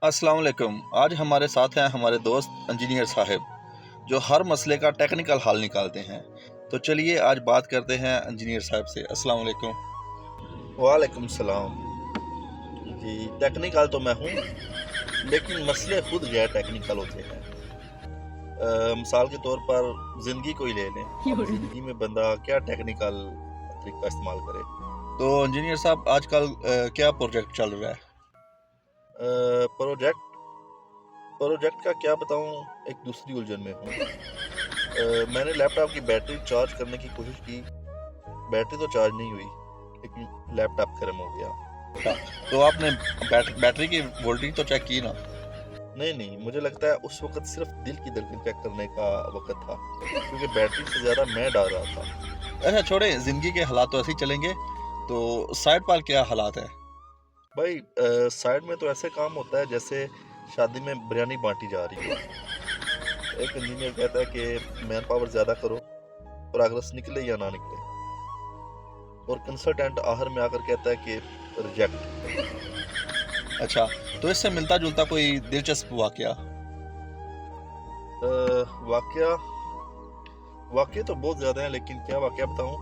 अस्सलाम वालेकुम। आज हमारे साथ हैं हमारे दोस्त इंजीनियर साहब, जो हर मसले का टेक्निकल हल निकालते हैं। तो चलिए आज बात करते हैं इंजीनियर साहब से। अस्सलाम वालेकुम। वालेकुम सलाम। जी, टेक्निकल तो मैं हूँ, लेकिन मसले खुद गैर टेक्निकल होते हैं। मिसाल के तौर पर ज़िंदगी को ही ले लें। अब ज़िंदगी में बंदा क्या टेक्निकल तरीका इस्तेमाल करे। तो इंजीनियर साहब आजकल क्या प्रोजेक्ट चल रहा है? प्रोजेक्ट प्रोजेक्ट का क्या बताऊँ, एक दूसरी उलझन में हूँ। मैंने लैपटॉप की बैटरी चार्ज करने की कोशिश की, बैटरी तो चार्ज नहीं हुई, लेकिन लैपटॉप गर्म हो गया। अच्छा, तो आपने बैटरी की वोल्टेज तो चेक की ना? नहीं, मुझे लगता है उस वक़्त सिर्फ़ दिल की धड़कन चेक करने का वक़्त था, क्योंकि बैटरी से ज़्यादा मैं डर रहा था। अच्छा छोड़ें, ज़िंदगी के हालात तो ऐसे ही चलेंगे। तो साइड पर क्या हालात है? भाई साइड में तो ऐसे काम होता है जैसे शादी में बिरयानी बाँटी जा रही हो। एक इंजीनियर कहता है कि मैन पावर ज़्यादा करो, प्रोग्रेस निकले या ना निकले, और कंसल्टेंट आखिर में आकर कहता है कि रिजेक्ट। अच्छा, तो इससे मिलता जुलता कोई दिलचस्प वाकया? वाक़या वाक़ये तो बहुत ज़्यादा हैं, लेकिन क्या वाक़या बताऊँ?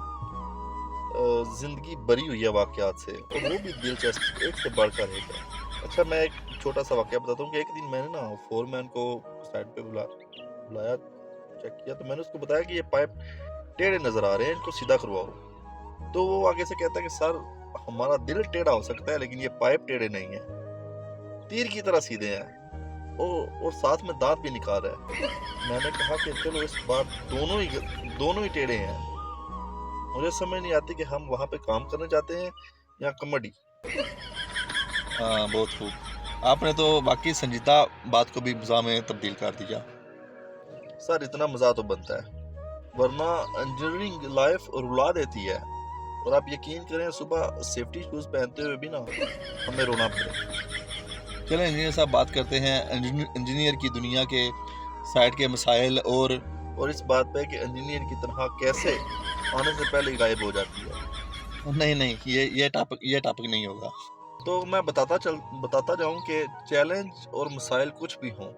ज़िंदगी भरी हुई है वाक़यात से, और वो भी दिलचस्प, एक से बढ़कर एक है। अच्छा, मैं एक छोटा-सा वाक़या बताता हूँ कि एक दिन मैंने ना फ़ोरमैन को साइड पे बुलाया, चेक किया, तो मैंने उसको बताया कि ये पाइप टेढ़े नज़र आ रहे हैं, इनको सीधा करवाओ। तो वो आगे से कहता है कि सर, हमारा दिल टेढ़ा हो सकता है, लेकिन ये पाइप टेढ़े नहीं हैं, तीर की तरह सीधे हैं, और साथ में दाँत भी निकाल रहा है। मैंने कहा कि चलो इस बार दोनों ही टेढ़े हैं। मुझे समझ नहीं आती कि हम वहाँ पे काम करने जाते हैं या कॉमेडी। हाँ, बहुत खूब। आपने तो वाकई संजीदा बात को भी मज़ाक में तब्दील कर दिया। सर, इतना मज़ा तो बनता है, वरना इंजीनियरिंग लाइफ रुला देती है। और आप यकीन करें, सुबह सेफ्टी शूज़ पहनते हुए भी ना हमें रोना पड़े। चलें इंजीनियर साहब, बात करते हैं इंजीनियर की दुनिया के साइड के मसाइल और इस बात पे कि इंजीनियर की तनख्वाह कैसे आने से पहले ही गायब हो जाती है। नहीं, ये टॉपिक नहीं होगा। तो मैं बताता जाऊं कि चैलेंज और मसाइल कुछ भी हों,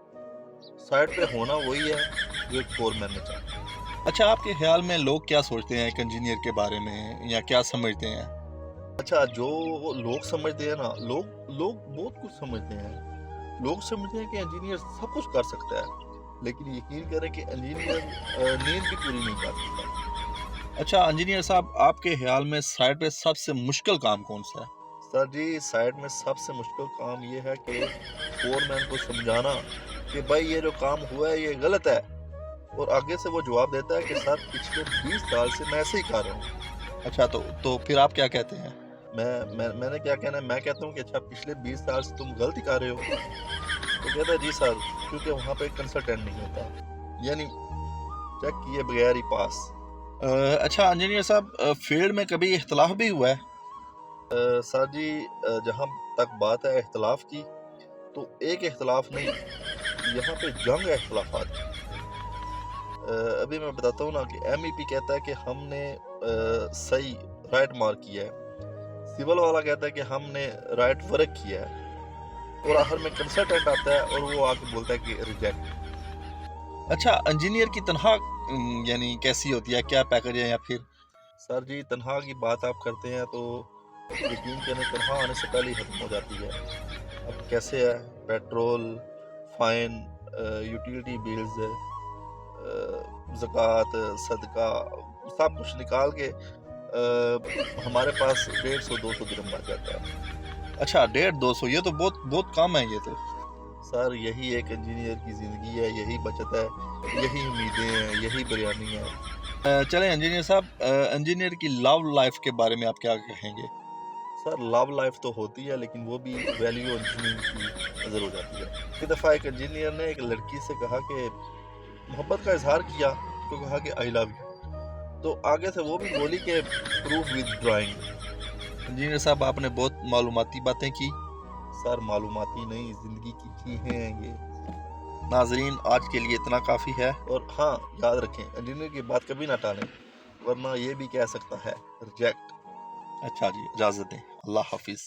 साइड पे होना वही है जो एक फोरमैन ने चाहा। अच्छा, आपके ख्याल में लोग क्या सोचते हैं एक इंजीनियर के बारे में, या क्या समझते हैं? अच्छा, जो लोग समझते हैं ना, लोग बहुत कुछ समझते हैं। लोग समझते हैं कि इंजीनियर सब कुछ कर सकता है, लेकिन यकीन करें कि इंजीनियर नींद भी पूरी नहीं कर सकता। अच्छा इंजीनियर साहब, आपके ख्याल में साइड पे सबसे मुश्किल काम कौन सा है? सर जी, साइड में सबसे मुश्किल काम ये है कि फोरमैन को समझाना कि भाई ये जो काम हुआ है ये गलत है, और आगे से वो जवाब देता है कि सर, पिछले 20 साल से मैं ऐसे ही कर रहा हूँ। अच्छा, तो फिर आप क्या कहते हैं? मैंने क्या कहना है, मैं कहता हूँ कि अच्छा, पिछले 20 साल से तुम गलती कर रहे हो। तो कहता है जी सर, क्योंकि वहाँ पे कंसल्टेंट नहीं होता, यानी चेक किए बगैर ही पास। अच्छा इंजीनियर साहब, फील्ड में कभी इख्तलाफ भी हुआ है? सर जी, जहाँ तक बात है इख्तलाफ की, तो एक इख्तलाफ नहीं, यहाँ पे जंग है इख्तलाफात की। अभी मैं बताता हूँ ना कि MEP कहता है कि हमने सही राइट मार्क किया है, सिविल वाला कहता है कि हमने राइट वर्क किया है, और आखिर में कंसल्टेंट आता है और वो आके बोलता है कि रिजेक्ट। अच्छा, इंजीनियर की तनख्वाह यानी कैसी होती है, क्या पैकेज है, या फिर? सर जी, तनख्वाह की बात आप करते हैं तो यकीन करें, तनख्वाह आने से पहले ही खत्म हो जाती है। अब कैसे है, पेट्रोल, फाइन, यूटिलिटी बिल्स, ज़कात, सदका, सब कुछ निकाल के हमारे पास 150-200 दिरहम बच जाता है। अच्छा, 150-200, ये तो बहुत बहुत कम है ये तो। सर, यही एक इंजीनियर की ज़िंदगी है, यही बचत है, यही उम्मीदें हैं, यही बिरयानी है। चलें इंजीनियर साहब, इंजीनियर की लव लाइफ के बारे में आप क्या कहेंगे? सर, लव लाइफ तो होती है, लेकिन वो भी वैल्यू इंजीनियरिंग की नज़र हो जाती है। एक दफ़ा एक इंजीनियर ने एक लड़की से कहा कि मोहब्बत का इज़हार किया, तो कहा कि आई लव यू। तो आगे से वो भी बोली कि प्रूफ विद ड्राइंग। इंजीनियर साहब, आपने बहुत मालूमाती बातें की। सर, मालूमाती नहीं, ज़िंदगी की चीज़ें हैं ये। नाजरीन, आज के लिए इतना काफ़ी है। और हाँ, याद रखें, इंजीनियर की बात कभी ना टालें, वरना ये भी कह सकता है रिजेक्ट। अच्छा जी, इजाज़त दें। अल्लाह हाफिज़।